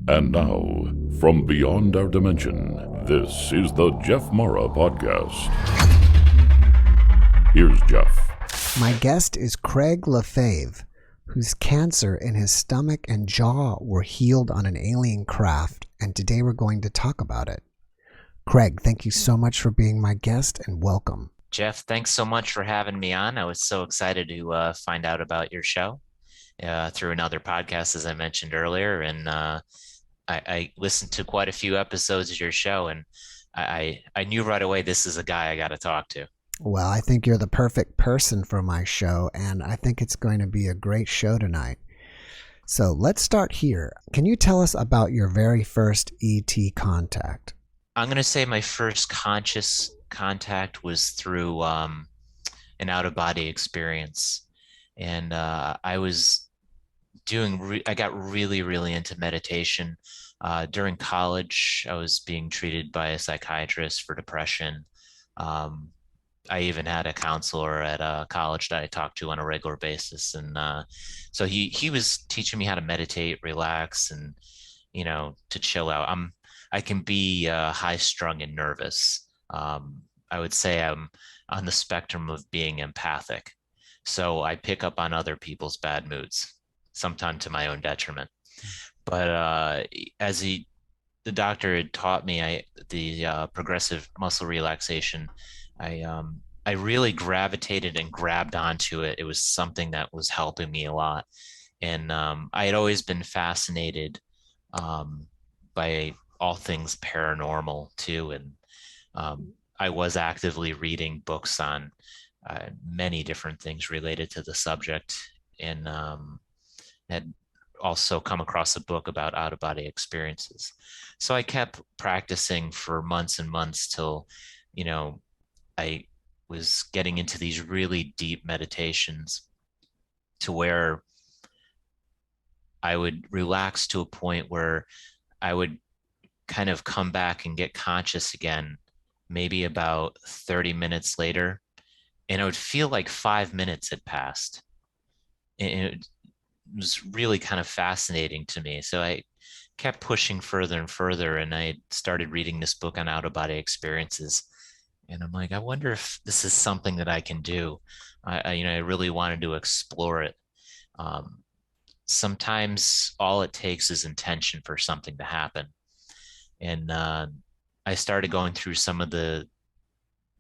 And now, from beyond our dimension, this is the JeffMara podcast. Here's Jeff. My guest is Craig Lefebvre, whose cancer in his stomach and jaw were healed on an alien craft, and today we're going to talk about it. Craig, thank you so much for being my guest, and welcome. Jeff, thanks so much for having me on. I was so excited to find out about your show through another podcast, as I mentioned earlier, and I listened to quite a few episodes of your show, and I knew right away this is a guy I got to talk to. Well, I think you're the perfect person for my show, and I think it's going to be a great show tonight. So let's start here. Can you tell us about your very first ET contact? I'm going to say my first conscious contact was through an out-of-body experience, and I got really into meditation. During college, I was being treated by a psychiatrist for depression. I even had a counselor at a college that I talked to on a regular basis. And so he was teaching me how to meditate, relax, and, to chill out. I can be high strung and nervous. I would say I'm on the spectrum of being empathic. So I pick up on other people's bad moods, sometimes to my own detriment. But the doctor had taught me the progressive muscle relaxation, I really gravitated and grabbed onto it. It was something that was helping me a lot. And I had always been fascinated by all things paranormal too. And I was actively reading books on many different things related to the subject, and had also come across a book about out-of-body experiences. So I kept practicing for months and months till, I was getting into these really deep meditations to where I would relax to a point where I would kind of come back and get conscious again, maybe about 30 minutes later, and I would feel like 5 minutes had passed. And it was really kind of fascinating to me. So I kept pushing further and further, and I started reading this book on out-of-body experiences. And I'm like, I wonder if this is something that I can do. I really wanted to explore it. Sometimes all it takes is intention for something to happen. And I started going through some of the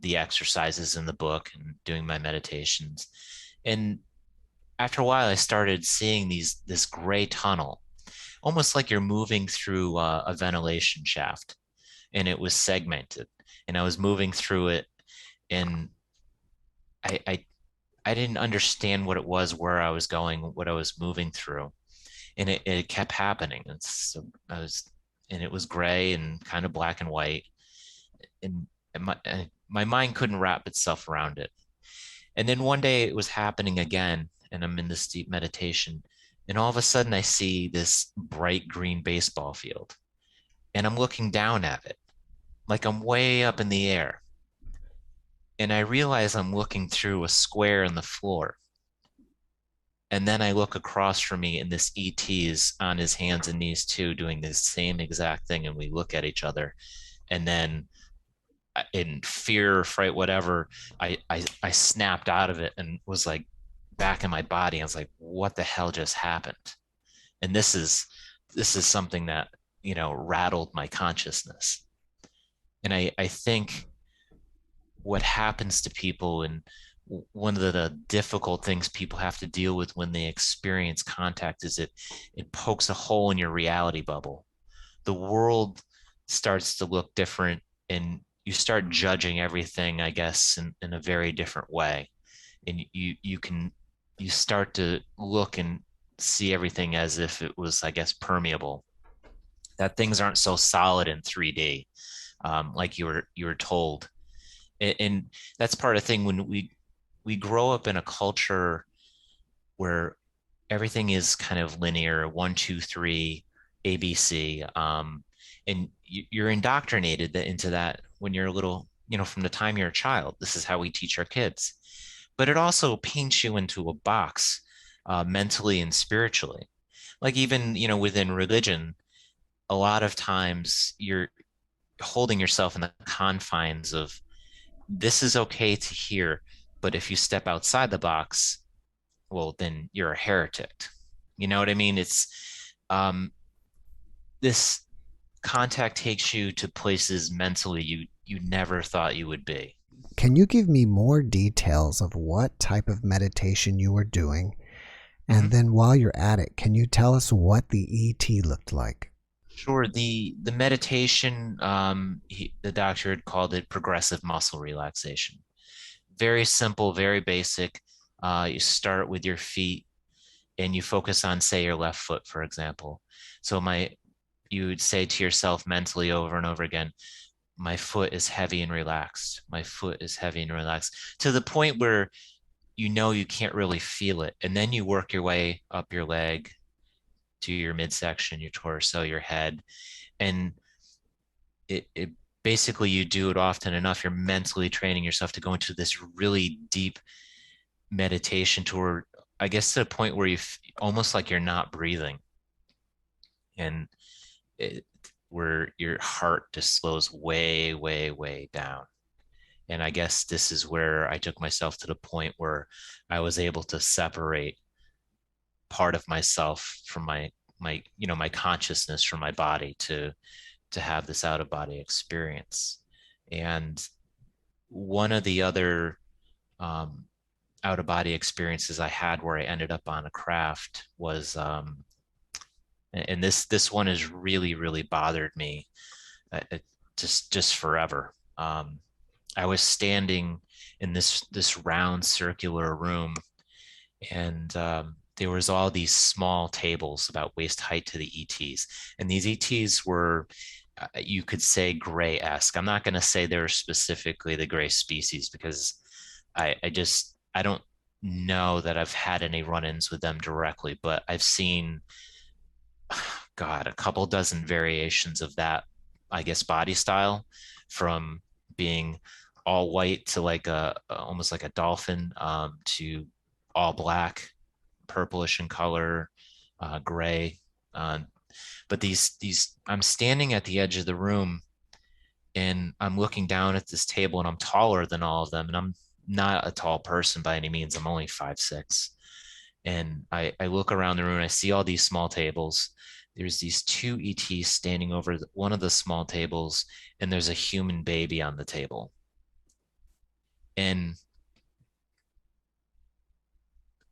exercises in the book and doing my meditations. And after a while, I started seeing this gray tunnel, almost like you're moving through a ventilation shaft, and it was segmented. And I was moving through it, and I didn't understand what it was, where I was going, what I was moving through, and it kept happening. And so it was gray and kind of black and white, and my mind couldn't wrap itself around it. And then one day it was happening again, and I'm in this deep meditation, and all of a sudden I see this bright green baseball field, and I'm looking down at it like I'm way up in the air. And I realize I'm looking through a square in the floor. And then I look across from me, and this ET is on his hands and knees too, doing the same exact thing. And we look at each other. And then in fear or fright, whatever, I snapped out of it and was like back in my body. I was like, what the hell just happened? And this is something that, rattled my consciousness. And I think what happens to people, and one of the difficult things people have to deal with when they experience contact, is it pokes a hole in your reality bubble. The world starts to look different, and you start judging everything, I guess, in a very different way. And you start to look and see everything as if it was, I guess, permeable, that things aren't so solid in 3D. Like you were told. And that's part of the thing when we grow up in a culture where everything is kind of linear, 1, 2, 3, ABC. And you're indoctrinated into that when you're a little, from the time you're a child. This is how we teach our kids. But it also paints you into a box mentally and spiritually. Like even, within religion, a lot of times you're holding yourself in the confines of this is okay to hear, but if you step outside the box, well, then you're a heretic. You know what I mean? It's this contact takes you to places mentally you never thought you would be. Can you give me more details of what type of meditation you were doing? And Mhm. then while you're at it, can you tell us what the ET looked like? Sure. The meditation, the doctor had called it progressive muscle relaxation. Very simple, very basic. You start with your feet and you focus on, say, your left foot, for example. So you would say to yourself mentally over and over again, my foot is heavy and relaxed. My foot is heavy and relaxed, to the point where you can't really feel it. And then you work your way up your leg to your midsection, your torso, your head. And it basically, you do it often enough, you're mentally training yourself to go into this really deep meditation toward, I guess, to a point where almost like you're not breathing. And it, where your heart just slows way, way, way down. And I guess this is where I took myself to the point where I was able to separate part of myself from my consciousness from my body to have this out of body experience. And one of the other um, out of body experiences I had where I ended up on a craft was, and this one has really, really bothered me, just forever. I was standing in this round circular room, and there was all these small tables about waist height to the ETs, and these ETs were, you could say, gray-esque. I'm not going to say they're specifically the gray species because I don't know that I've had any run-ins with them directly, but I've seen, God, a couple dozen variations of that, I guess, body style, from being all white to like a almost like a dolphin, to all black, purplish in color, gray. Uh, but these I'm standing at the edge of the room and I'm looking down at this table and I'm taller than all of them, and I'm not a tall person by any means. I'm only 5'6". And I look around the room and I see all these small tables. There's these two ETs standing over one of the small tables, and there's a human baby on the table. And,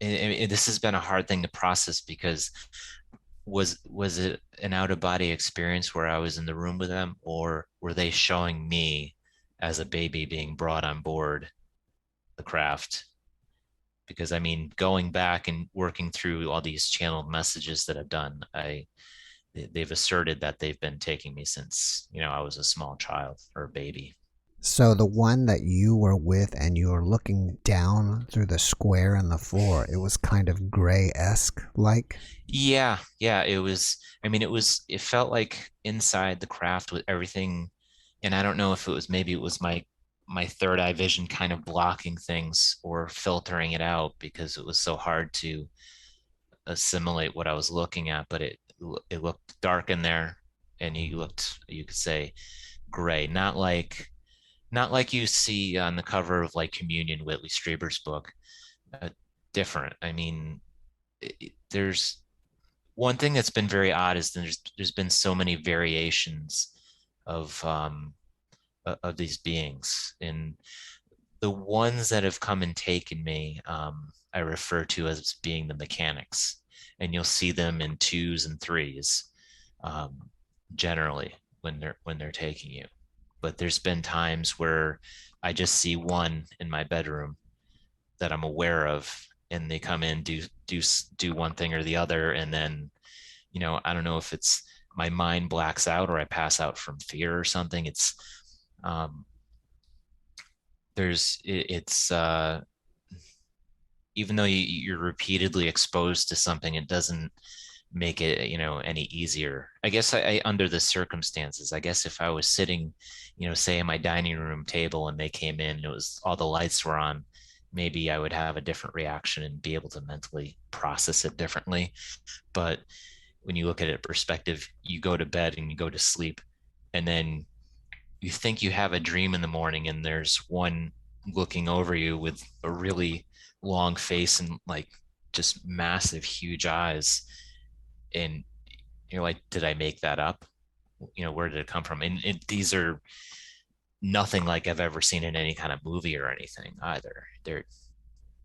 and this has been a hard thing to process because was it an out of body experience where I was in the room with them, or were they showing me as a baby being brought on board the craft? Because I mean, going back and working through all these channeled messages that I've done, they've asserted that they've been taking me since I was a small child or a baby. So the one that you were with and you were looking down through the square in the floor, it was kind of gray-esque like? Yeah, it was. I mean, it felt like inside the craft with everything, and I don't know if maybe it was my third eye vision kind of blocking things or filtering it out because it was so hard to assimilate what I was looking at. But it looked dark in there, and you could say, gray, not like you see on the cover of like Communion, Whitley Strieber's book. uh, Different. I mean, there's one thing that's been very odd is there's been so many variations of of these beings, and the ones that have come and taken me, I refer to as being the mechanics, and you'll see them in twos and threes, um, generally when they're taking you. But there's been times where I just see one in my bedroom that I'm aware of, and they come in, do one thing or the other, and then I don't know if it's my mind blacks out or I pass out from fear or something. It's um, it's even though you're repeatedly exposed to something, it doesn't make it any easier. I guess under the circumstances, I guess if I was sitting, say at my dining room table and they came in and it was all the lights were on, maybe I would have a different reaction and be able to mentally process it differently. But when you look at it perspective, you go to bed and you go to sleep, and then you think you have a dream in the morning, and there's one looking over you with a really long face and like just massive, huge eyes. And you're like, did I make that up? Where did it come from? And these are nothing like I've ever seen in any kind of movie or anything either. They're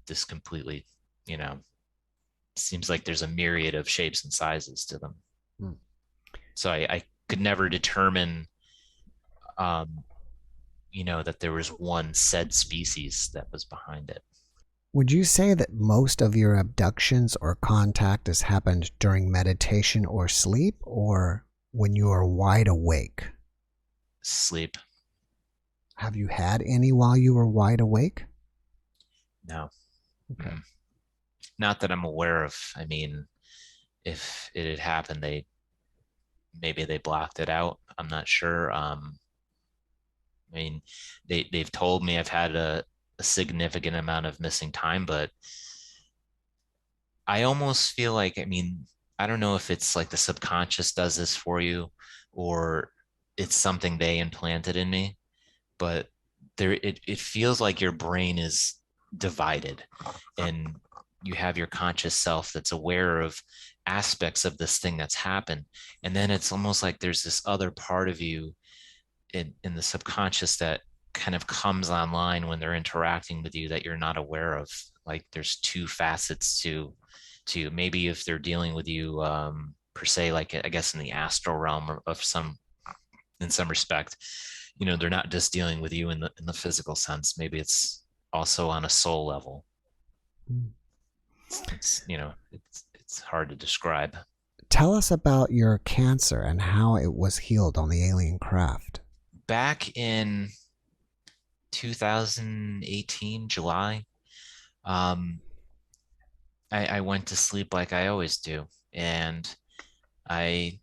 just completely, you know, seems like there's a myriad of shapes and sizes to them. Hmm. So I could never determine, that there was one said species that was behind it. Would you say that most of your abductions or contact has happened during meditation or sleep, or when you are wide awake? Sleep? Have you had any while you were wide awake? No. Okay. Not that I'm aware of. I mean, if it had happened, maybe they blocked it out. I'm not sure. I mean, they've told me I've had a significant amount of missing time, but I almost feel like, I mean, I don't know if it's like the subconscious does this for you, or it's something they implanted in me, but it feels like your brain is divided, and you have your conscious self that's aware of aspects of this thing that's happened, and then it's almost like there's this other part of you in the subconscious that kind of comes online when they're interacting with you that you're not aware of. Like there's two facets to maybe if they're dealing with you, per se, like I guess in the astral realm of some, in some respect, they're not just dealing with you in the physical sense. Maybe it's also on a soul level. It's hard to describe. Tell us about your cancer and how it was healed on the alien craft. Back in 2018 July, I went to sleep like I always do, and I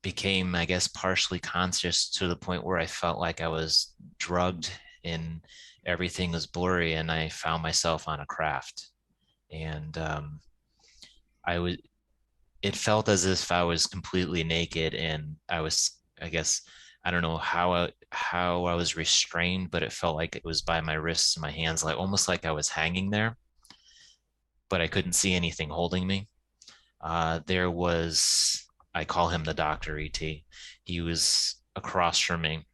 became, I guess, partially conscious to the point where I felt like I was drugged and everything was blurry, and I found myself on a craft. And I was, it felt as if I was completely naked, and I was, I guess, I don't know how I was restrained, but it felt like it was by my wrists and my hands, like almost like I was hanging there, but I couldn't see anything holding me. There was, I call him the Doctor ET. He was across from me,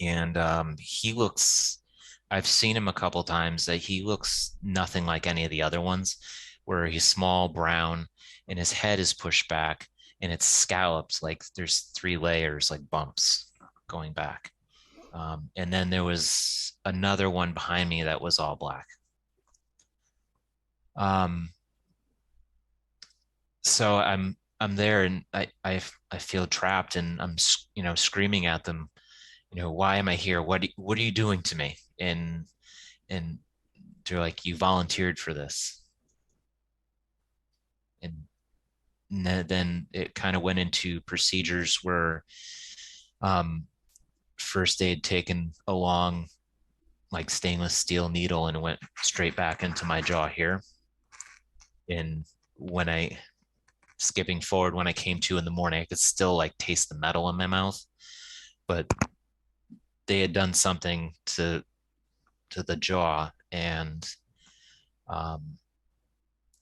and he looks. I've seen him a couple times. That he looks nothing like any of the other ones, where he's small, brown, and his head is pushed back, and it's scalloped like there's three layers, like bumps going back. And then there was another one behind me that was all black. Um, so I'm there, and I feel trapped, and I'm screaming at them, why am I here? What are you doing to me? And they're like, you volunteered for this. And then it kind of went into procedures where, first they had taken a long, like stainless steel needle and went straight back into my jaw here. And when I skipping forward, when I came to in the morning, I could still like taste the metal in my mouth, but they had done something to the jaw, and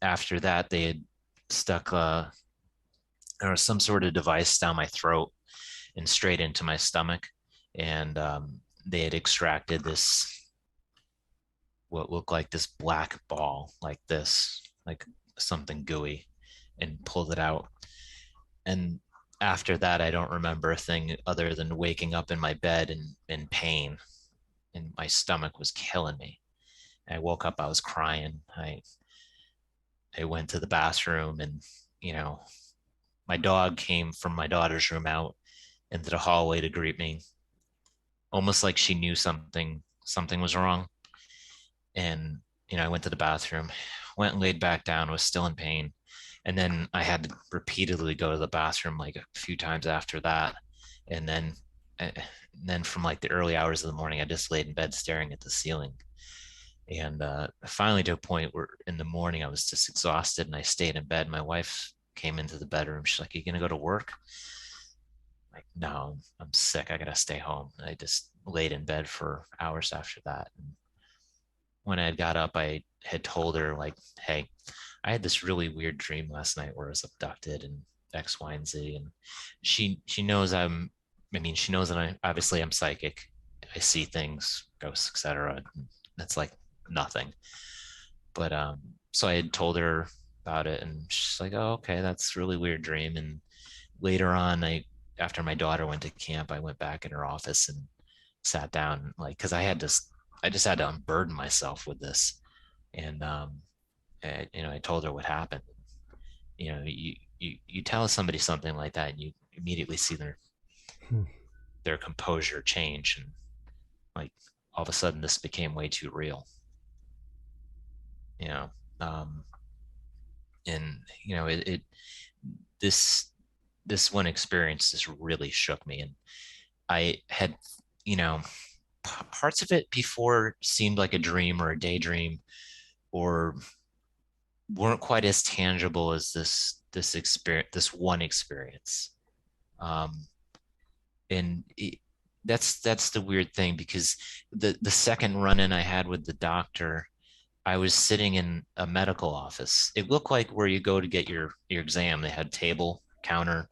after that they had stuck there was some sort of device down my throat and straight into my stomach, and they had extracted this, what looked like this black ball, like this, like something gooey, and pulled it out. And after that, I don't remember a thing other than waking up in my bed in pain, and my stomach was killing me. I woke up, I was crying. I went to the bathroom, and you know, my dog came from my daughter's room out into the hallway to greet me, almost like she knew something was wrong. And I went to the bathroom, went and laid back down, was still in pain. And then I had to repeatedly go to the bathroom like a few times after that. And then from like the early hours of the morning, I just laid in bed staring at the ceiling. And finally, to a point where in the morning I was just exhausted, and I stayed in bed. My wife came into the bedroom. She's like, "Are you gonna go to work?" I'm like, "No, I'm sick. I gotta stay home." And I just laid in bed for hours after that. And when I got up, I had told her, like, "Hey, I had this really weird dream last night where I was abducted and X, Y, and Z." And she knows she knows that obviously I'm psychic. I see things, ghosts, etc. That's like nothing. But so I had told her about it, and she's like, "Oh, okay, that's a really weird dream." And later on, after my daughter went to camp, I went back in her office and sat down, like, because I just had to unburden myself with this. And I told her what happened. You tell somebody something like that, and you immediately see Hmm. their composure change, and like all of a sudden this became way too real. you know um and it this this one experience just really shook me. And I had, you know parts of it before seemed like a dream or a daydream, or weren't quite as tangible as this one experience. um and that's the weird thing, because the second run in I had with the doctor, I was sitting in a medical office. It looked like where you go to get your exam. They had table, counter,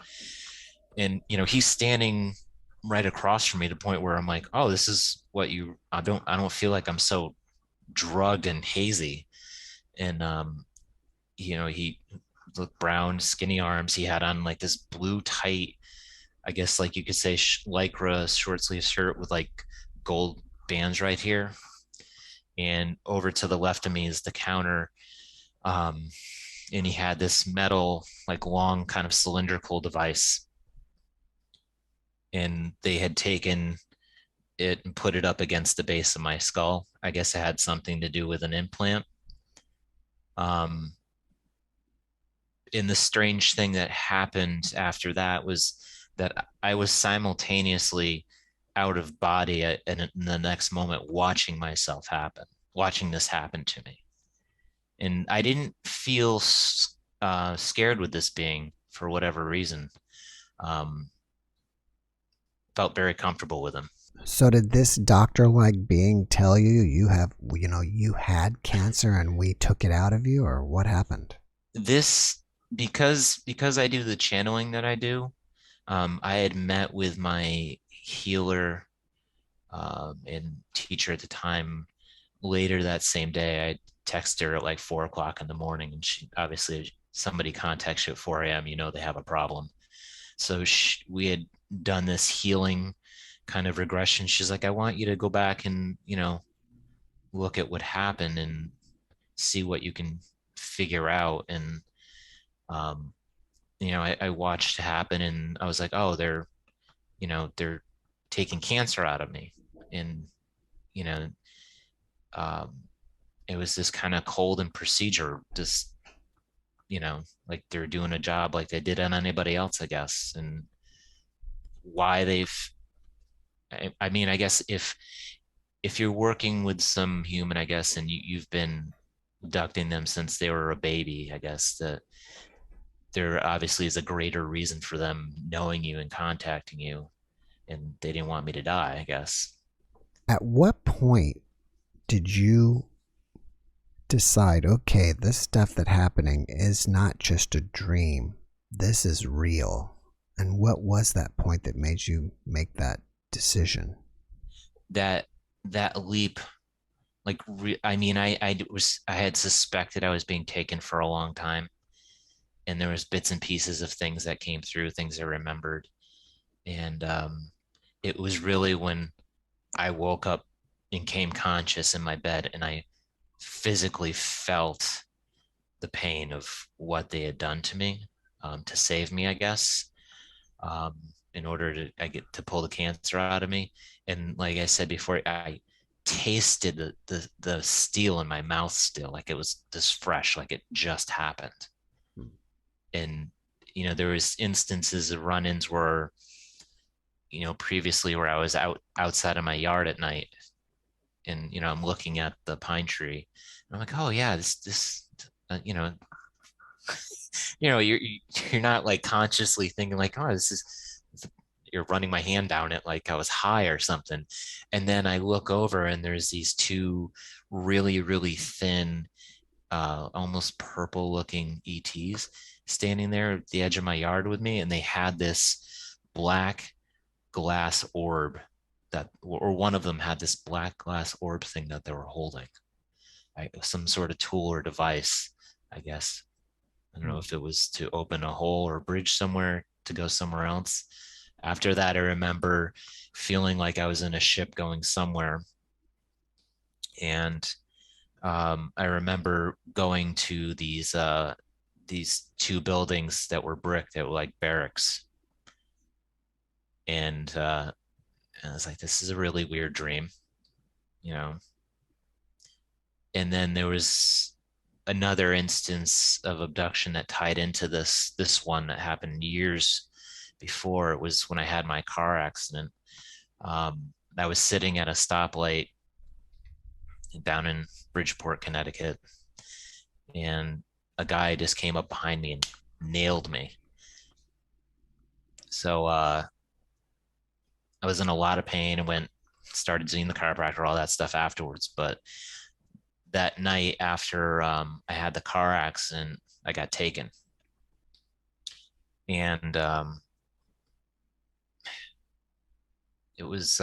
and he's standing right across from me, to the point where I'm like, "Oh, this is what you I don't feel like I'm so drugged and hazy." And he looked brown, skinny arms. He had on like this blue tight, I guess, like you could say, lycra short sleeve shirt with like gold bands right here. And over to the left of me is the counter. um, and he had this metal, like long, kind of cylindrical device, and they had taken it and put it up against the base of my skull. I guess it had something to do with an implant. um, and the strange thing that happened after that was that I was simultaneously out of body, and in the next moment watching this happen to me. And I didn't feel scared with this being, for whatever reason. um, Felt very comfortable with him. So did this doctor-like being tell you you had cancer and we took it out of you, or what happened? This because I do the channeling that I do. I had met with my healer and teacher at the time. Later that same day, I texted her at like 4 o'clock in the morning, and she obviously, somebody contacts you at 4 a.m. They have a problem. So we had done this healing kind of regression. She's like, "I want you to go back and look at what happened and see what you can figure out." And um, I watched happen, and I was like, "Oh, they're taking cancer out of me." And you know, um, it was this kind of cold and procedure, just like they're doing a job like they did on anybody else, I guess. And why I mean, I guess if you're working with some human, I guess, and you've been abducting them since they were a baby, I guess that there obviously is a greater reason for them knowing you and contacting you, and they didn't want me to die, I guess. At what point did you decide, okay, this stuff that's happening is not just a dream, this is real? And what was that point that made you make that decision? That leap, like I mean, I had suspected I was being taken for a long time, and there was bits and pieces of things that came through, things I remembered. And it was really when I woke up and came conscious in my bed, and I physically felt the pain of what they had done to me, to save me, I guess, um, in order to I get to pull the cancer out of me. And like I said before, I tasted the steel in my mouth still, like it was this fresh, like it just happened. And there was instances of run-ins where previously, where I was outside of my yard at night, and I'm looking at the pine tree, and I'm like, "Oh yeah, this you're not like consciously thinking like, oh, you're running my hand down it like I was high or something. And then I look over and there's these two really, really thin, almost purple looking ETs standing there at the edge of my yard with me. And they had this black glass orb or one of them had this black glass orb thing that they were holding, some sort of tool or device, I guess. I don't know if it was to open a hole or bridge somewhere to go somewhere else. After that, I remember feeling like I was in a ship going somewhere. And I remember going to these two buildings that were brick that were like barracks. And I was like, this is a really weird dream, you know. And then there was another instance of abduction that tied into this one that happened years before. It was when I had my car accident. I was sitting at a stoplight down in Bridgeport, Connecticut, and a guy just came up behind me and nailed me. So I was in a lot of pain and started seeing the chiropractor, all that stuff afterwards. But that night after I had the car accident, I got taken. And it was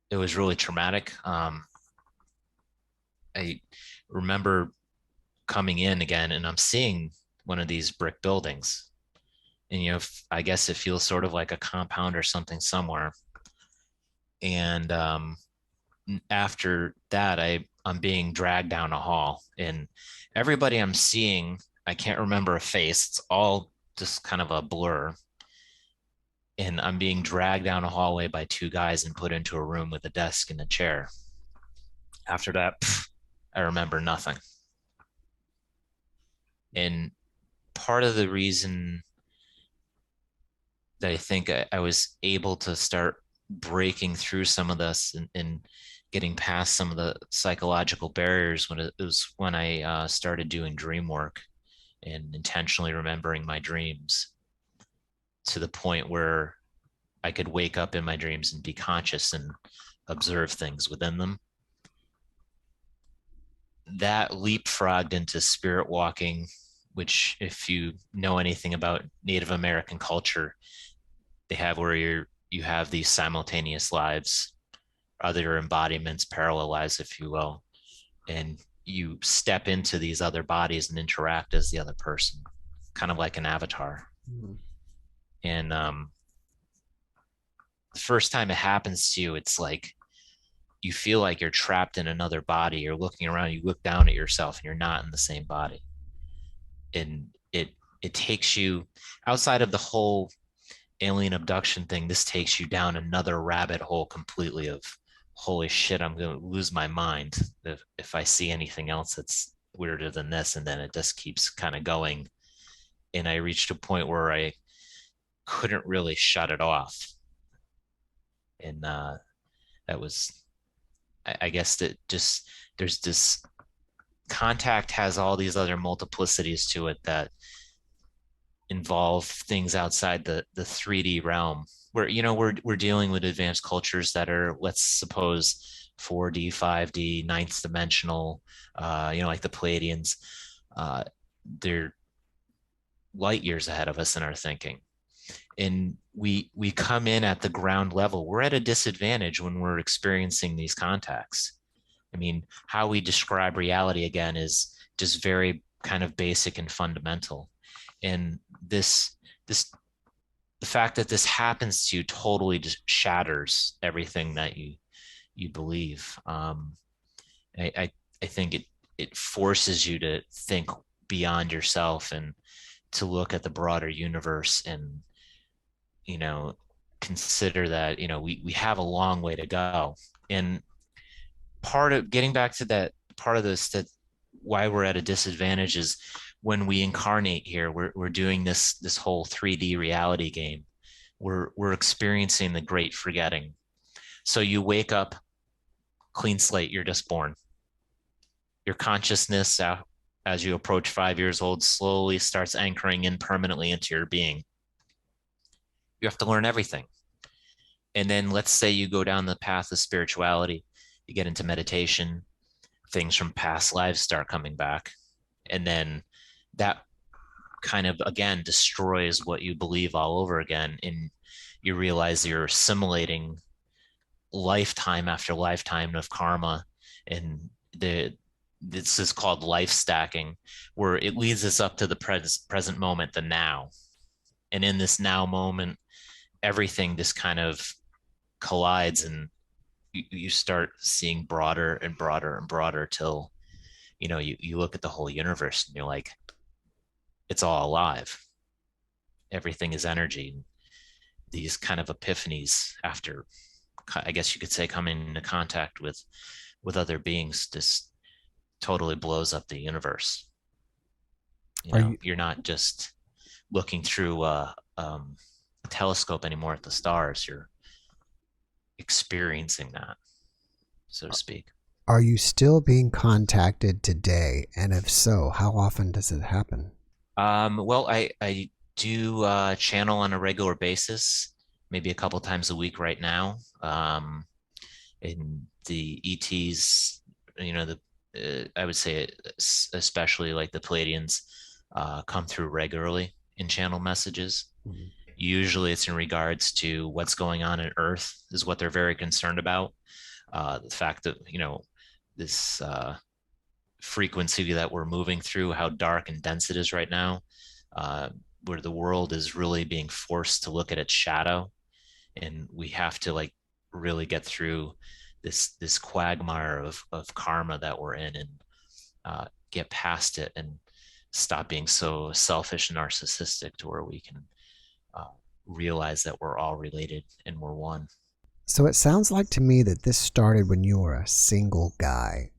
really traumatic. I remember coming in again and I'm seeing one of these brick buildings. And, I guess it feels sort of like a compound or something somewhere. And after that, I'm being dragged down a hall. And everybody I'm seeing, I can't remember a face. It's all just kind of a blur. And I'm being dragged down a hallway by two guys and put into a room with a desk and a chair. After that, I remember nothing. And part of the reason that I think I was able to start breaking through some of this and getting past some of the psychological barriers was when I started doing dream work and intentionally remembering my dreams to the point where I could wake up in my dreams and be conscious and observe things within them. That leapfrogged into spirit walking, which, if you know anything about Native American culture, they have where you have these simultaneous lives, other embodiments, parallel lives, if you will, and you step into these other bodies and interact as the other person, kind of like an avatar. Mm-hmm. And the first time it happens to you, it's like you feel like you're trapped in another body. You're looking around, you look down at yourself, and you're not in the same body. And it takes you outside of the whole alien abduction thing. This takes you down another rabbit hole completely of, holy shit, I'm going to lose my mind if I see anything else that's weirder than this. And then it just keeps kind of going. And I reached a point where I couldn't really shut it off. And that was, I guess that just, there's this contact has all these other multiplicities to it that involve things outside the 3D realm where, we're dealing with advanced cultures that are, let's suppose, 4D, 5D, ninth dimensional, like the Pleiadians. They're light years ahead of us in our thinking. And we come in at the ground level. We're at a disadvantage when we're experiencing these contacts. I mean, how we describe reality again is just very kind of basic and fundamental. And the fact that this happens to you totally just shatters everything that you believe. I think it forces you to think beyond yourself and to look at the broader universe and consider that we have a long way to go. And part of getting back to that part of this, that why we're at a disadvantage is when we incarnate here, we're doing this whole 3D reality game. We're experiencing the great forgetting. So you wake up, clean slate, you're just born. Your consciousness as you approach 5 years old, slowly starts anchoring in permanently into your being. You have to learn everything. And then let's say you go down the path of spirituality, you get into meditation, things from past lives start coming back. And then that kind of, again, destroys what you believe all over again. And you realize you're assimilating lifetime after lifetime of karma. And this is called life stacking, where it leads us up to the present moment, the now. And in this now moment, everything just kind of collides, and you start seeing broader and broader and broader till you look at the whole universe and you're like, it's all alive, everything is energy. These kind of epiphanies after, I guess you could say, coming into contact with other beings just totally blows up the universe. You're not just looking through a telescope anymore at the stars. You're experiencing that, so to speak. Are you still being contacted today? And if so, how often does it happen? Well, I do channel on a regular basis, maybe a couple times a week right now. And the ETs, I would say, especially like the Pleiadians, come through regularly in channel messages. Mhm. Usually it's in regards to what's going on in Earth is what they're very concerned about. The fact that, this frequency that we're moving through, how dark and dense it is right now, where the world is really being forced to look at its shadow. And we have to like really get through this quagmire of karma that we're in, and get past it and stop being so selfish and narcissistic to where we can realize that we're all related and we're one. So it sounds like to me that this started when you were a single guy.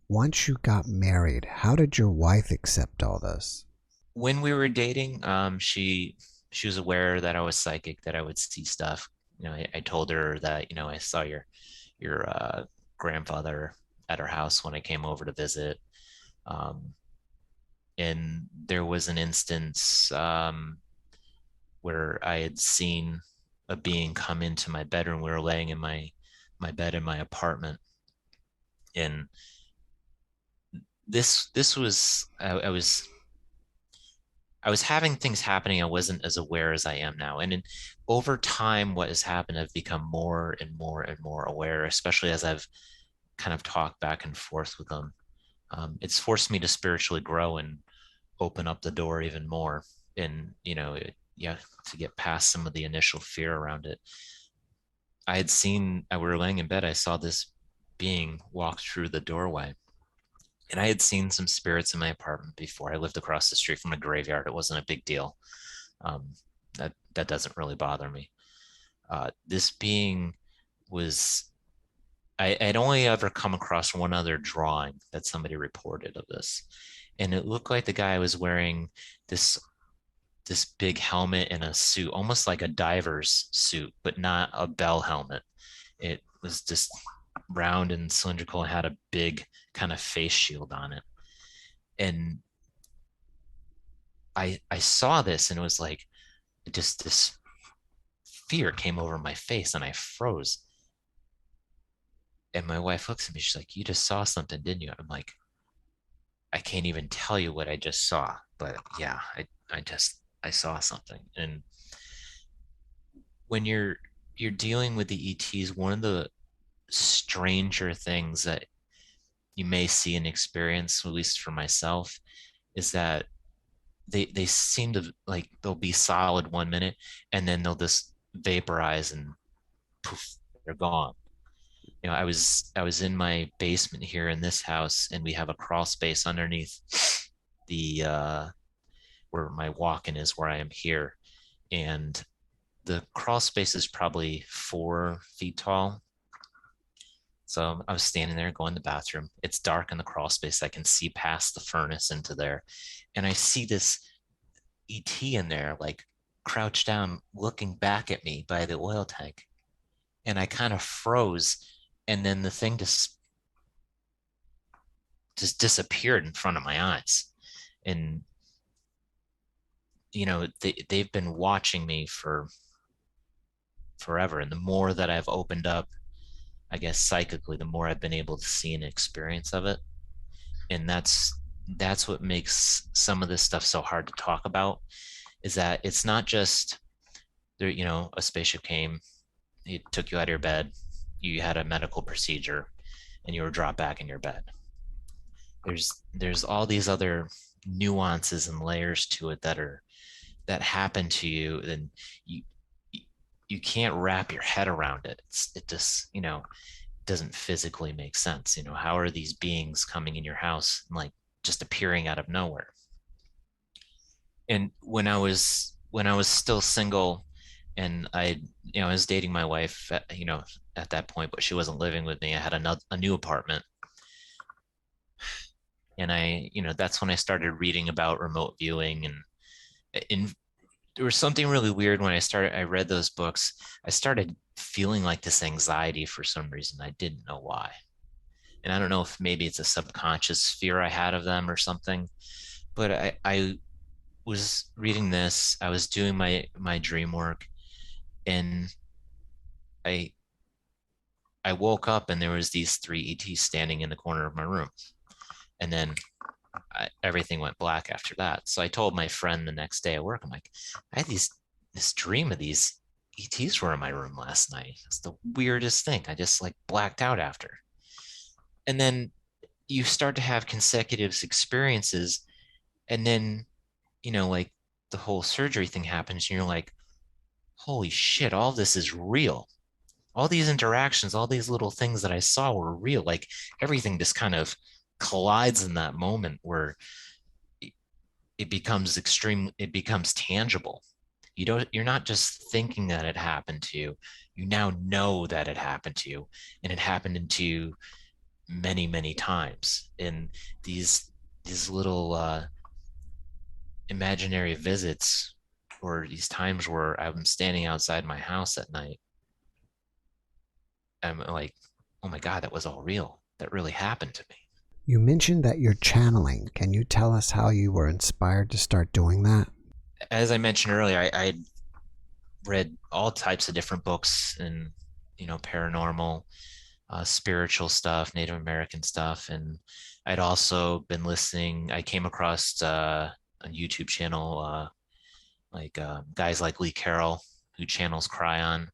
Once you got married, how did your wife accept all this? When we were dating, she was aware that I was psychic, that I would see stuff. I told her that I saw your grandfather at her house when I came over to visit. And there was an instance where I had seen a being come into my bedroom. We were laying in my bed in my apartment, and this was I was having things happening. I wasn't as aware as I am now. And over time, what has happened, I've become more and more and more aware, especially as I've kind of talked back and forth with them. It's forced me to spiritually grow and open up the door even more. And, to get past some of the initial fear around it. We were laying in bed, I saw this being walk through the doorway. And I had seen some spirits in my apartment before. I lived across the street from a graveyard. It wasn't a big deal. Um, that doesn't really bother me. This being was, I'd only ever come across one other drawing that somebody reported of this, and it looked like the guy was wearing this big helmet and a suit, almost like a diver's suit, but not a bell helmet. It was just round and cylindrical and had a big kind of face shield on it. And I saw this, and it was like just this fear came over my face, and I froze. And my wife looks at me, she's like, "You just saw something, didn't you?" I'm like, "I can't even tell you what I just saw, but yeah, I saw something." And when you're dealing with the ETs, one of the stranger things that you may see and experience, at least for myself, is that they seem to, like, they'll be solid 1 minute, and then they'll just vaporize and poof, they're gone. I was in my basement here in this house, and we have a crawl space underneath the where my walk-in is, where I am here. And the crawl space is probably 4 feet tall. So I was standing there going to the bathroom. It's dark in the crawl space. I can see past the furnace into there. And I see this ET in there, like crouched down, looking back at me by the oil tank. And I kind of froze. And then the thing just disappeared in front of my eyes. And they've been watching me for forever. And the more that I've opened up, I guess psychically, the more I've been able to see an experience of it. And that's what makes some of this stuff so hard to talk about, is that it's not just there, a spaceship came, it took you out of your bed, you had a medical procedure, and you were dropped back in your bed. There's all these other nuances and layers to it that happen to you, and you you can't wrap your head around it. It just doesn't physically make sense. How are these beings coming in your house and like just appearing out of nowhere? And when I was still single, and I was dating my wife at that point, but she wasn't living with me. I had a new apartment, and that's when I started reading about remote viewing. And there was something really weird when I read those books. I started feeling like this anxiety for some reason. I didn't know why. And I don't know if maybe it's a subconscious fear I had of them or something, but I was reading this, I was doing my dream work, and I I woke up and there was these three ETs standing in the corner of my room. And then everything went black after that. So I told my friend the next day at work, I'm like, I had this dream of these ETs were in my room last night. It's the weirdest thing. I just like blacked out after. And then you start to have consecutive experiences, and then like the whole surgery thing happens, and you're like, holy shit, all this is real. All these interactions, all these little things that I saw were real. Like everything just kind of collides in that moment where it becomes extreme, it becomes tangible. You're not just thinking that it happened to you. You now know that it happened to you, and it happened to you many, many times. And these little imaginary visits, or these times where I'm standing outside my house at night, I'm like, oh my God, that was all real. That really happened to me. You mentioned that you're channeling. Can you tell us how you were inspired to start doing that? As I mentioned earlier, I read all types of different books, and paranormal, spiritual stuff, Native American stuff. And I'd also been listening. I came across a YouTube channel, guys like Lee Carroll, who channels Cryon.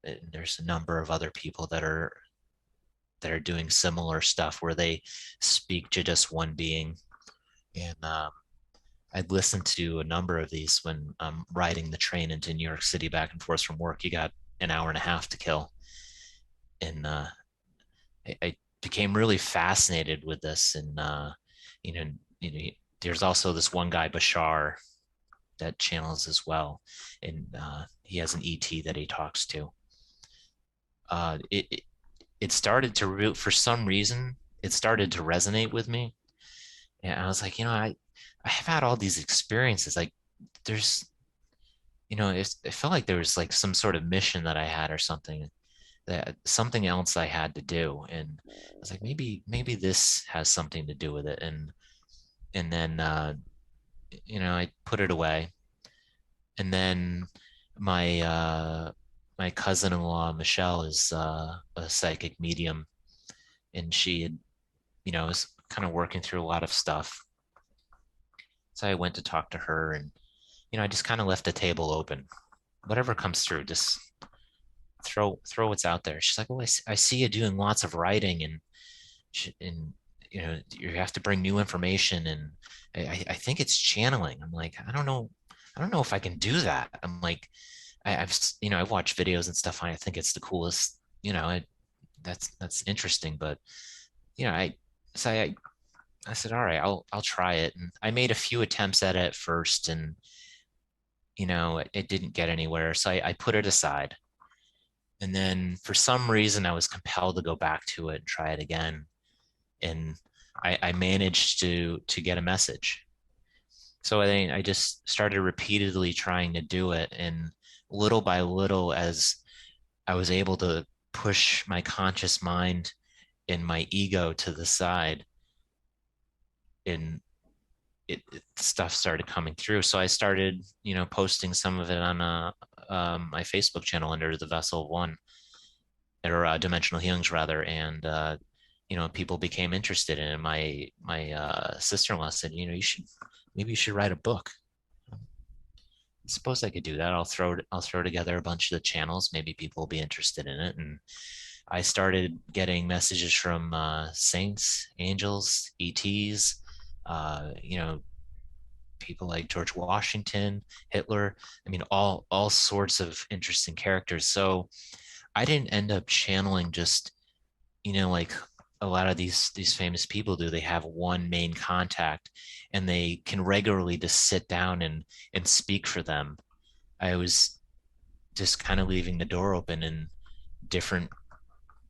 And there's a number of other people that are doing similar stuff where they speak to just one being. And I'd listened to a number of these when I'm riding the train into New York City back and forth from work. You got an hour and a half to kill. And I became really fascinated with this. And, you know, you know, there's also this one guy, Bashar, that channels as well. And he has an ET that he talks to. It started to, for some reason, it started to resonate with me. And I was like, I have had all these experiences. Like there's, it felt like there was like some sort of mission that I had, or something, that something else I had to do. And I was like, maybe this has something to do with it. And then, I put it away. And then my cousin-in-law, Michelle, is a psychic medium, and she had, was kind of working through a lot of stuff. So I went to talk to her, and, I just kind of left the table open. Whatever comes through, just throw what's out there. She's like, well, I see you doing lots of writing, and you have to bring new information, and I think it's channeling. I'm like, I don't know if I can do that. I'm like, I've watched videos and stuff, and I think it's the coolest. That's interesting, but I so I said, all right, I'll try it. And I made a few attempts at it first, and it didn't get anywhere. So I put it aside. And then for some reason I was compelled to go back to it and try it again. And I managed to get a message. So I just started repeatedly trying to do it. And little by little, as I was able to push my conscious mind and my ego to the side, and stuff started coming through. So I started, posting some of it on my Facebook channel under the Vessel of One, or Dimensional Healings rather, and people became interested in it. My sister-in-law said, maybe you should write a book. I suppose I could do that. I'll throw together a bunch of the channels. Maybe people will be interested in it. And I started getting messages from saints, angels, ETs, people like George Washington, Hitler. I mean, all sorts of interesting characters. So I didn't end up channeling just, like a lot of these famous people do. They have one main contact, and they can regularly just sit down and speak for them. I was just kind of leaving the door open, and different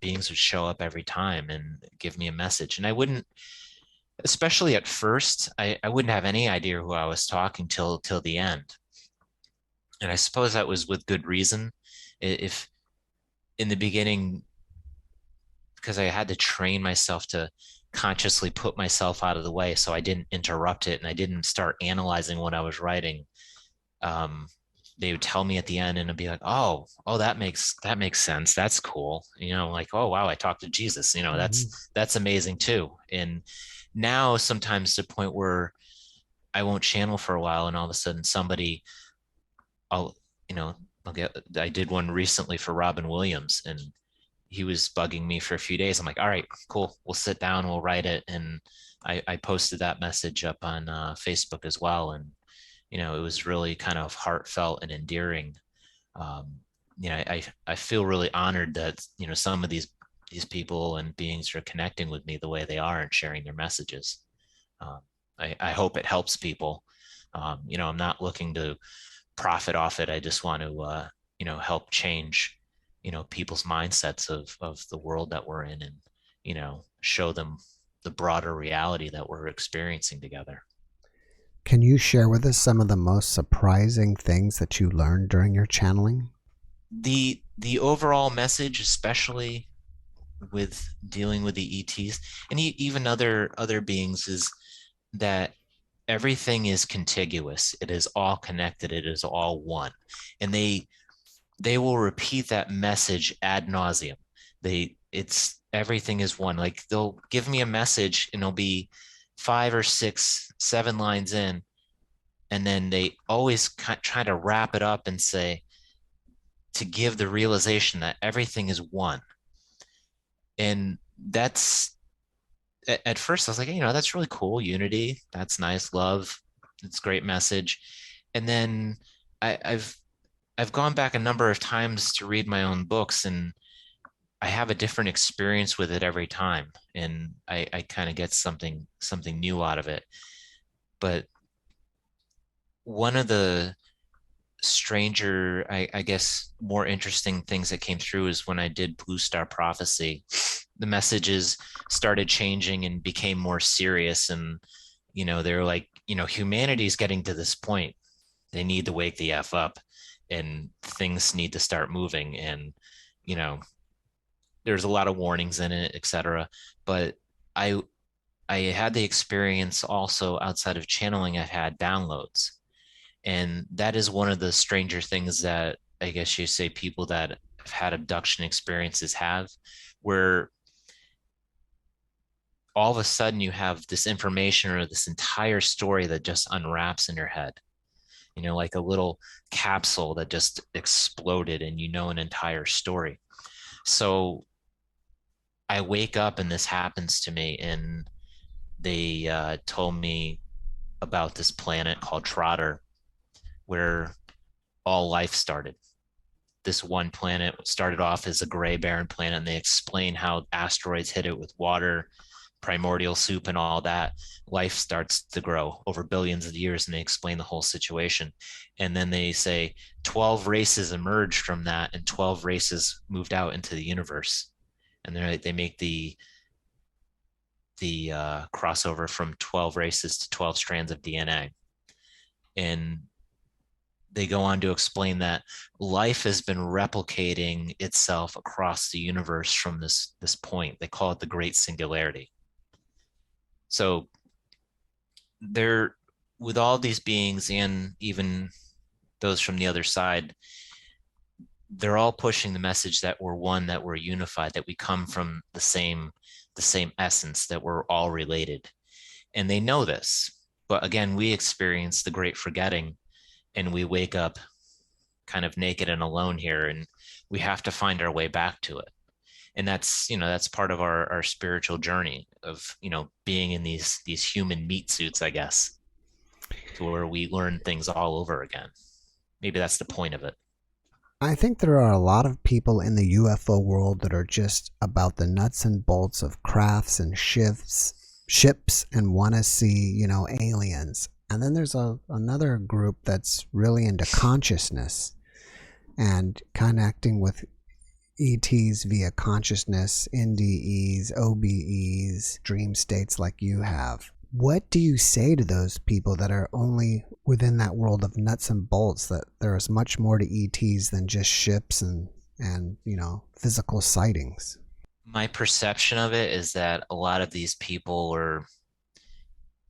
beings would show up every time and give me a message. And I wouldn't, especially at first, I wouldn't have any idea who I was talking till the end. And I suppose that was with good reason. If in the beginning, because I had to train myself to consciously put myself out of the way so I didn't interrupt it and I didn't start analyzing what I was writing. They would tell me at the end, and I'd be like, oh, that makes sense. That's cool. Like, oh wow, I talked to Jesus. That's amazing too. And now sometimes to the point where I won't channel for a while, and all of a sudden somebody, I'll, I did one recently for Robin Williams, and he was bugging me for a few days. I'm like, all right, cool. We'll sit down, we'll write it. And I posted that message up on Facebook as well. And, it was really kind of heartfelt and endearing. I feel really honored that, some of these people and beings are connecting with me the way they are and sharing their messages. I hope it helps people. I'm not looking to profit off it. I just want to, help change, people's mindsets of the world that we're in, and, show them the broader reality that we're experiencing together. Can you share with us some of the most surprising things that you learned during your channeling? The overall message, especially with dealing with the ETs and even other beings, is that everything is contiguous. It is all connected. It is all one. And they will repeat that message ad nauseum. Everything is one. Like, they'll give me a message and it'll be 5 or 6, 7 lines in, and then they always try to wrap it up and say, to give the realization that everything is one. And that's, at first I was like, that's really cool. Unity, that's nice. Love, it's a great message. And then I've gone back a number of times to read my own books, and I have a different experience with it every time. And I kind of get something new out of it. But one of the stranger, I guess, more interesting things that came through is when I did Blue Star Prophecy. The messages started changing and became more serious. And, they're like, humanity's getting to this point. They need to wake the F up, and things need to start moving. And, there's a lot of warnings in it, etc. But I had the experience also outside of channeling. I've had downloads. And that is one of the stranger things that I guess you say people that have had abduction experiences have, where all of a sudden you have this information or this entire story that just unwraps in your head, like a little capsule that just exploded, and an entire story. So I wake up and this happens to me, and they told me about this planet called Trotter, where all life started. This one planet started off as a gray barren planet, and they explain how asteroids hit it with water, primordial soup, and all that. Life starts to grow over billions of years, and they explain the whole situation. And then they say 12 races emerged from that, and 12 races moved out into the universe. And they make the crossover from 12 races to 12 strands of DNA. And they go on to explain that life has been replicating itself across the universe from this point. They call it the Great Singularity. So with all these beings and even those from the other side, they're all pushing the message that we're one, that we're unified, that we come from the same essence, that we're all related. And they know this. But again, we experience the great forgetting, and we wake up kind of naked and alone here, and we have to find our way back to it. And that's part of our spiritual journey of being in these human meat suits, I guess, to where we learn things all over again. Maybe that's the point of it. I think there are a lot of people in the UFO world that are just about the nuts and bolts of crafts and ships and want to see, aliens. And then there's another group that's really into consciousness and connecting with ETs via consciousness, NDEs, OBEs, dream states like you have. What do you say to those people that are only within that world of nuts and bolts, that there is much more to ETs than just ships and physical sightings? My perception of it is that a lot of these people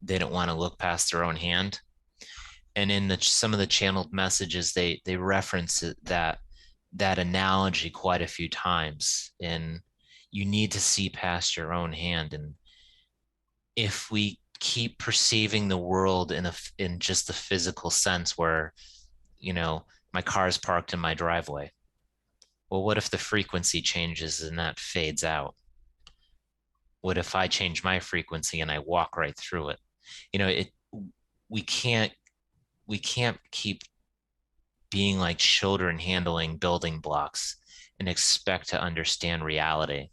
they don't want to look past their own hand. And in some of the channeled messages, they reference that analogy quite a few times. And you need to see past your own hand. And if we keep perceiving the world in just the physical sense, where my car is parked in my driveway, well, what if the frequency changes and that fades out? What if I change my frequency and I walk right through it? We can't keep being like children handling building blocks and expect to understand reality.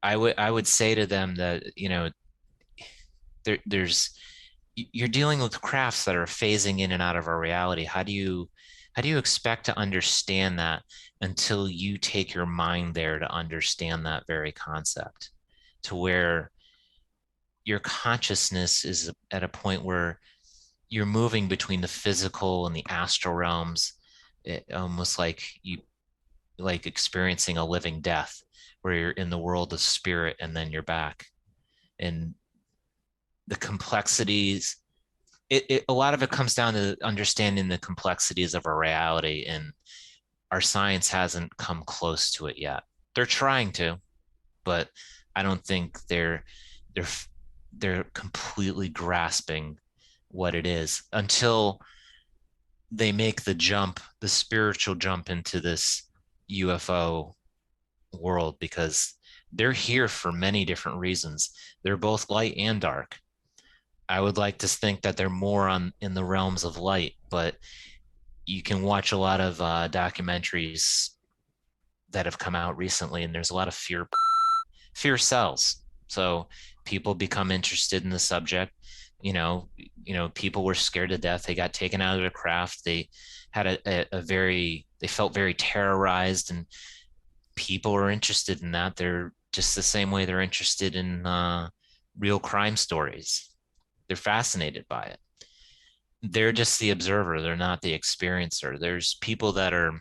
I would say to them that you're dealing with crafts that are phasing in and out of our reality. How do you expect to understand that until you take your mind there to understand that very concept, to where your consciousness is at a point where you're moving between the physical and the astral realms, almost like experiencing a living death, where you're in the world of spirit and then you're back. And the complexities, a lot of it comes down to understanding the complexities of our reality, and our science hasn't come close to it yet. They're trying to, but I don't think they're completely grasping what it is until they make the spiritual jump into this UFO world, because they're here for many different reasons. They're both light and dark. I would like to think that they're more in the realms of light, but you can watch a lot of documentaries that have come out recently, and there's a lot of fear sells. So people become interested in the subject. People were scared to death. They got taken out of their craft. They had they felt very terrorized, and people are interested in that. They're just the same way they're interested in real crime stories. They're fascinated by it. They're just the observer. They're not the experiencer. There's people that are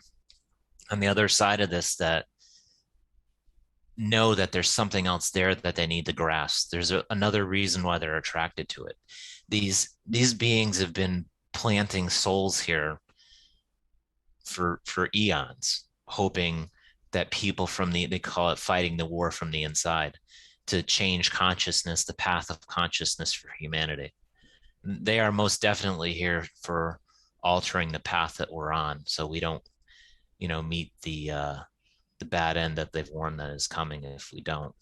on the other side of this that know that there's something else there that they need to grasp. There's another reason why they're attracted to it. These beings have been planting souls here for eons, hoping that people they call it fighting the war from the inside, to change consciousness, the path of consciousness for humanity. They are most definitely here for altering the path that we're on, so we don't, meet the bad end that they've warned that is coming if we don't.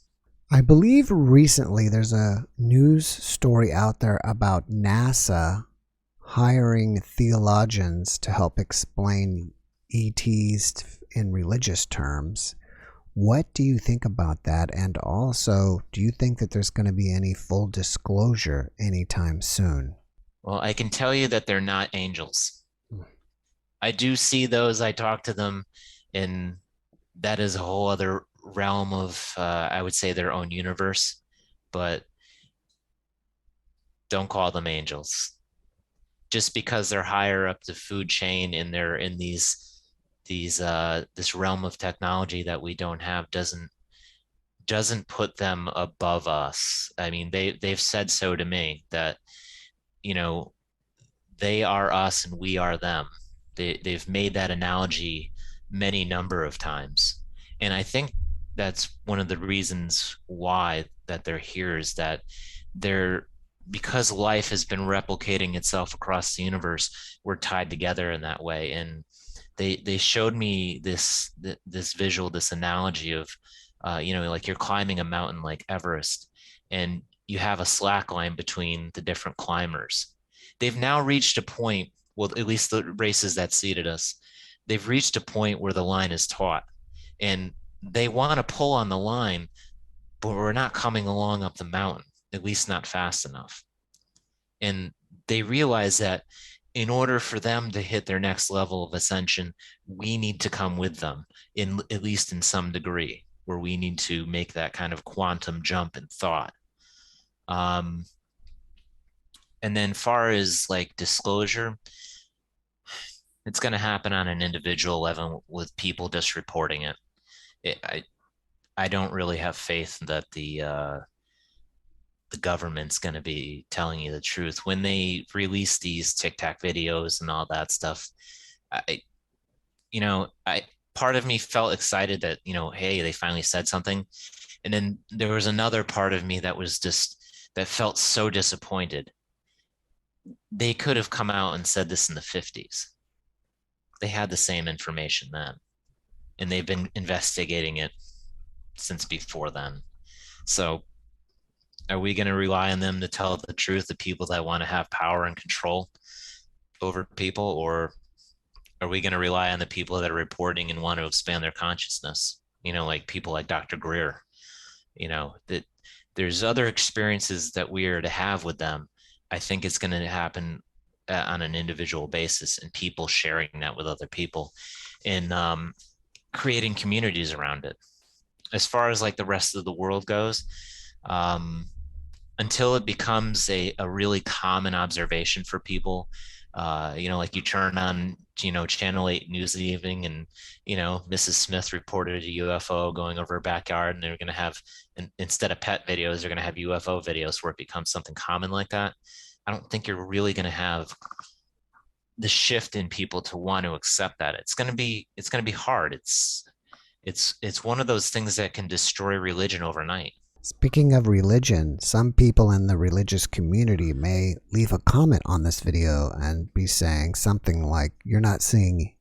I believe recently there's a news story out there about NASA hiring theologians to help explain ETs in religious terms. What do you think about that? And also, do you think that there's going to be any full disclosure anytime soon? Well, I can tell you that they're not angels. I do see those. I talk to them, and that is a whole other realm of, I would say, their own universe. But don't call them angels. Just because they're higher up the food chain and they're in this realm of technology that we don't have, doesn't doesn't put them above us. I mean, they've said so to me that, you know, they are us and we are them. They've made that analogy many number of times. And I think that's one of the reasons why that they're here, is that they're, because life has been replicating itself across the universe, we're tied together in that way. And they showed me this visual, this analogy of, like you're climbing a mountain like Everest, and you have a slack line between the different climbers. They've now reached a point, well, at least the races that seeded us, they've reached a point where the line is taut, and they want to pull on the line, but we're not coming along up the mountain, at least not fast enough. And they realize that in order for them to hit their next level of ascension, we need to come with them, in at least in some degree, where we need to make that kind of quantum jump in thought. And then far as like disclosure, it's going to happen on an individual level with people just reporting it. I don't really have faith that the government's going to be telling you the truth when they release these TikTok videos and all that stuff. I, I part of me felt excited that, hey, they finally said something, and then there was another part of me that was just, that felt so disappointed. They could have come out and said this in the 50s. They had the same information then, and they've been investigating it since before then. So are we going to rely on them to tell the truth, the people that want to have power and control over people? Or are we going to rely on the people that are reporting and want to expand their consciousness? Like people like Dr. Greer, that there's other experiences that we are to have with them. I think it's going to happen on an individual basis, and people sharing that with other people, and creating communities around it. As far as like the rest of the world goes, until it becomes a really common observation for people, like you turn on, Channel 8 News of the Evening, and, Mrs. Smith reported a UFO going over her backyard, and they're going to have, instead of pet videos, they're going to have UFO videos, where it becomes something common like that. I don't think you're really going to have the shift in people to want to accept that. It's going to be hard. It's one of those things that can destroy religion overnight. Speaking of religion, some people in the religious community may leave a comment on this video and be saying something like, "You're not seeing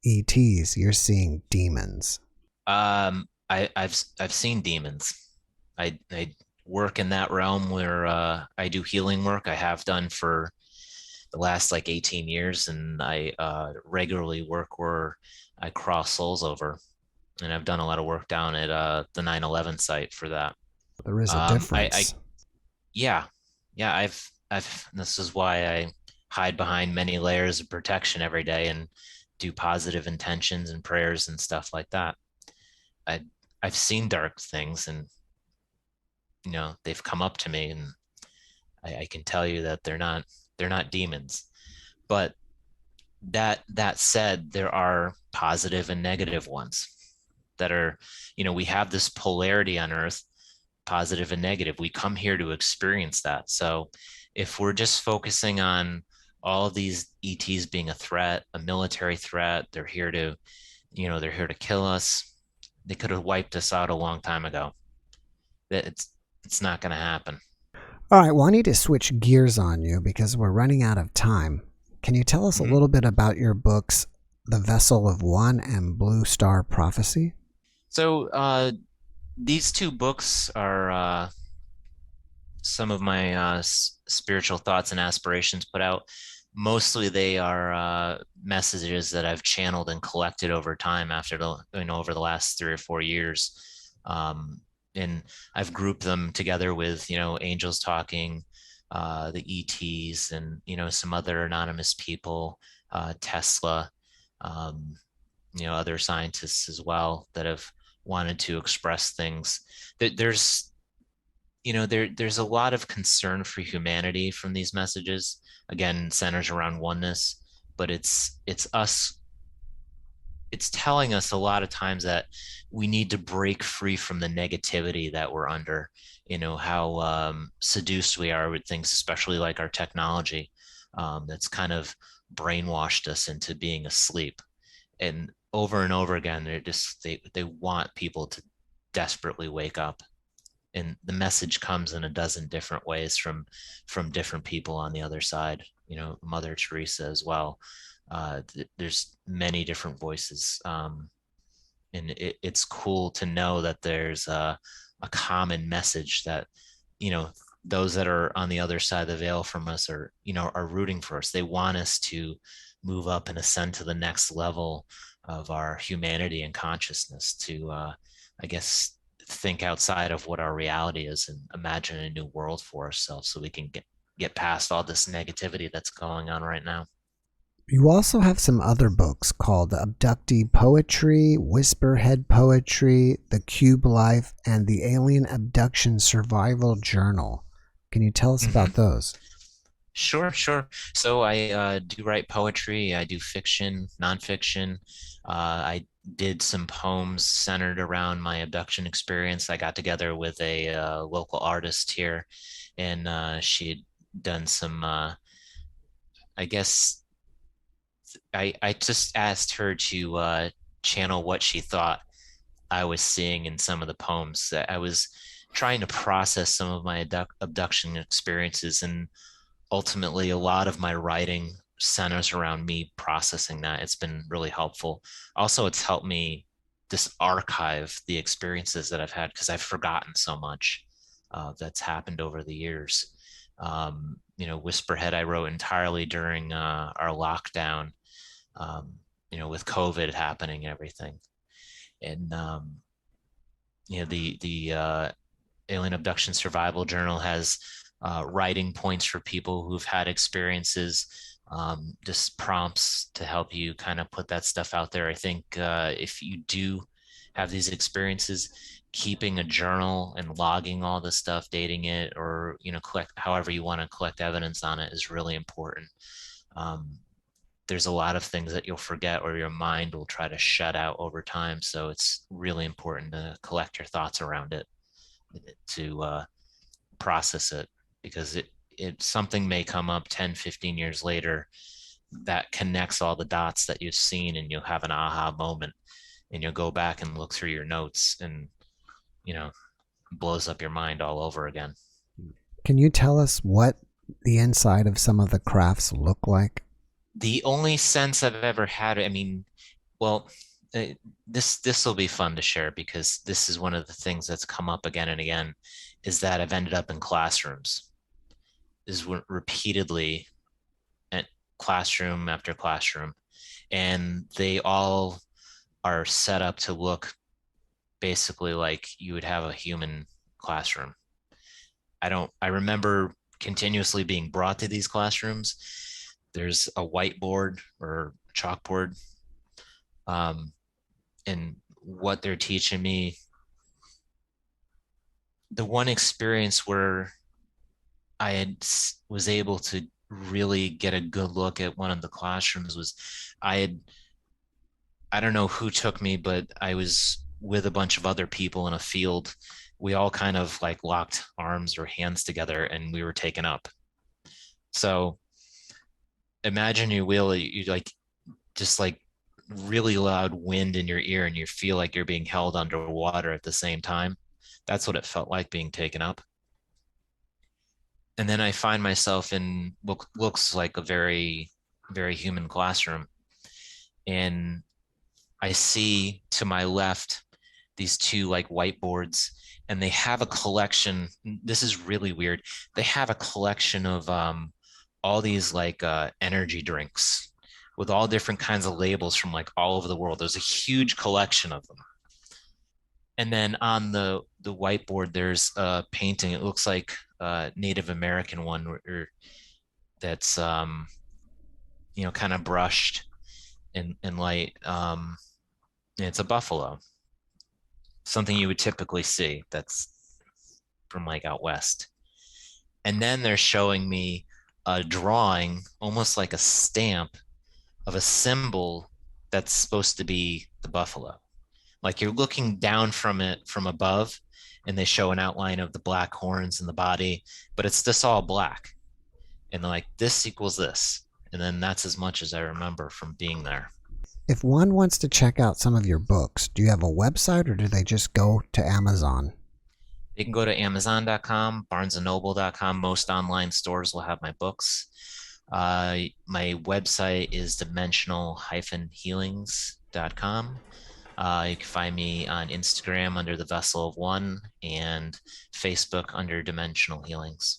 ETs, you're seeing demons." I've seen demons. I work in that realm where I do healing work. I have done for the last like 18 years, and I regularly work where I cross souls over, and I've done a lot of work down at the 9/11 site for that. There is a difference. Yeah, I've this is why I hide behind many layers of protection every day and do positive intentions and prayers and stuff like that. I've seen dark things, and they've come up to me, and I can tell you that they're not demons. But that said, there are positive and negative ones that are, we have this polarity on Earth, positive and negative. We come here to experience that. So if we're just focusing on all of these ETs being a threat, a military threat, they're here to kill us, they could have wiped us out a long time ago. It's not going to happen. All right, well, I need to switch gears on you because we're running out of time. Can you tell us a little bit about your books, The Vessel of One and Blue Star Prophecy? So these two books are some of my spiritual thoughts and aspirations put out. Mostly they are messages that I've channeled and collected over time over the last 3 or 4 years. And I've grouped them together with, angels talking, the ETs, and, some other anonymous people, Tesla, other scientists as well that have wanted to express things. There's a lot of concern for humanity from these messages. Again, centers around oneness, but it's us it's telling us a lot of times that we need to break free from the negativity that we're under. You know, how seduced we are with things, especially like our technology, that's kind of brainwashed us into being asleep. And over again, they want people to desperately wake up. And the message comes in a dozen different ways from different people on the other side. You know, Mother Teresa as well. There's many different voices, and it's cool to know that there's a common message that, you know, those that are on the other side of the veil from us are, you know, are rooting for us. They want us to move up and ascend to the next level of our humanity and consciousness, to I guess think outside of what our reality is and imagine a new world for ourselves, so we can get past all this negativity that's going on right now. You also have some other books called Abductee Poetry, Whisperhead Poetry, The Cube Life, and the Alien Abduction Survival Journal. Can you tell us Mm-hmm. about those? Sure. So I do write poetry. I do fiction, nonfiction. I did some poems centered around my abduction experience. I got together with a local artist here, and she had done some. I guess I just asked her to channel what she thought I was seeing in some of the poems. That I was trying to process some of my abduction experiences, and ultimately a lot of my writing centers around me processing that. It's been really helpful. Also, it's helped me just archive the experiences that I've had, because I've forgotten so much that's happened over the years. You know, Whisperhead I wrote entirely during our lockdown, you know, with COVID happening and everything. And you know, the Alien Abduction Survival Journal has writing points for people who've had experiences, just prompts to help you kind of put that stuff out there. I think if you do have these experiences, keeping a journal and logging all the stuff, dating it, or, you know, collect however you want to collect evidence on it is really important. Um, there's a lot of things that you'll forget or your mind will try to shut out over time. So it's really important to collect your thoughts around it, to process it, because it something may come up 10-15 years later that connects all the dots that you've seen, and you'll have an aha moment, and you'll go back and look through your notes, and, you know, blows up your mind all over again. Can you tell us what the inside of some of the crafts look like? The only sense I've ever had, I mean, well, uh, this will be fun to share, because this is one of the things that's come up again and again, is that I've ended up in classrooms, is repeatedly at classroom after classroom, and they all are set up to look basically like you would have a human classroom. I remember continuously being brought to these classrooms. There's a whiteboard or chalkboard, um, and what they're teaching me. The one experience where was able to really get a good look at one of the classrooms was, I had I don't know who took me, but I was with a bunch of other people in a field. We all kind of like locked arms or hands together, and we were taken up. So imagine you like just like really loud wind in your ear, and you feel like you're being held underwater at the same time. That's what it felt like being taken up. And then I find myself in what looks like a very human classroom, and I see to my left these two like whiteboards, and they have a collection. This is really weird. They have a collection of all these like energy drinks with all different kinds of labels from like all over the world. There's a huge collection of them. And then on the whiteboard, there's a painting. It looks like a Native American one, that's you know, kind of brushed in light. It's a buffalo, something you would typically see that's from like out west. And then they're showing me a drawing, almost like a stamp of a symbol that's supposed to be the buffalo. Like you're looking down from it from above, and they show an outline of the black horns in the body, but it's just all black. And like, this equals this. And then that's as much as I remember from being there. If one wants to check out some of your books, do you have a website or do they just go to Amazon? You can go to Amazon.com, BarnesandNoble.com. Most online stores will have my books. My website is dimensional-healings.com. You can find me on Instagram under the Vessel of One and Facebook under Dimensional Healings.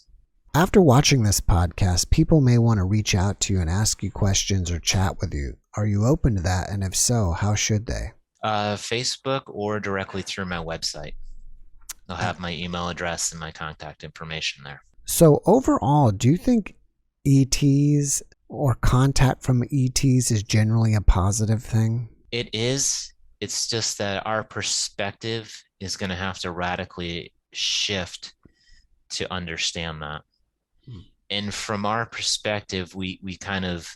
After watching this podcast, people may want to reach out to you and ask you questions or chat with you. Are you open to that? And if so, how should they? Facebook or directly through my website. I'll have my email address and my contact information there. So overall, do you think ETs or contact from ETs is generally a positive thing? It is. It's just that our perspective is going to have to radically shift to understand that. And from our perspective, we kind of,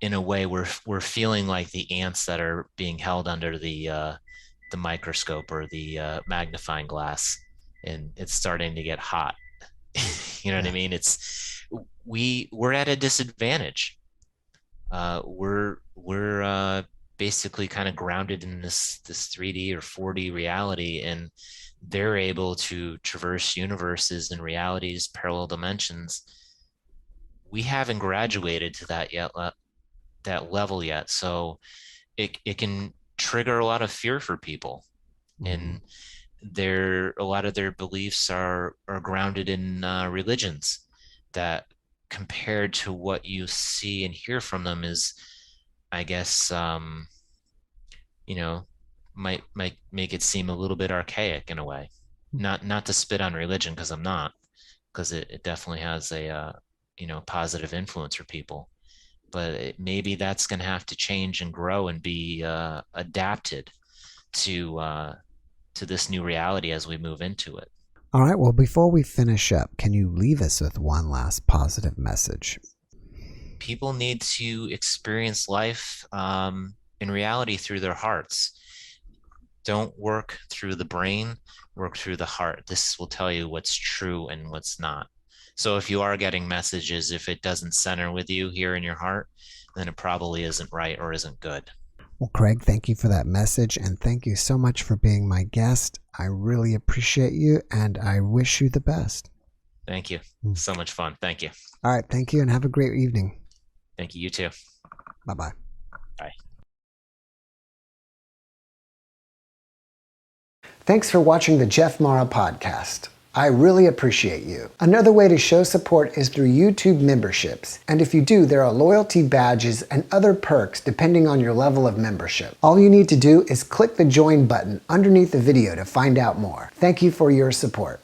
in a way, we're feeling like the ants that are being held under the microscope or the magnifying glass, and it's starting to get hot. You know what I mean? We're at a disadvantage. We're basically kind of grounded in this 3D or 4D reality, and they're able to traverse universes and realities, parallel dimensions. We haven't graduated to that yet, that level yet. So it can trigger a lot of fear for people. And a lot of their beliefs are grounded in religions that, compared to what you see and hear from them, is, I guess, might make it seem a little bit archaic in a way. Not to spit on religion, because I'm not, because it definitely has a positive influence for people. But maybe that's going to have to change and grow and be adapted to this new reality as we move into it. All right. Well, before we finish up, can you leave us with one last positive message? People need to experience life in reality through their hearts. Don't work through the brain, work through the heart. This will tell you what's true and what's not. So if you are getting messages, if it doesn't center with you here in your heart, then it probably isn't right or isn't good. Well, Craig, thank you for that message, and thank you so much for being my guest. I really appreciate you, and I wish you the best. Thank you. So much fun. Thank you. All right. Thank you, and have a great evening. Thank you. You too. Bye-bye. Bye. Thanks for watching the JeffMara podcast. I really appreciate you. Another way to show support is through YouTube memberships. And if you do, there are loyalty badges and other perks depending on your level of membership. All you need to do is click the join button underneath the video to find out more. Thank you for your support.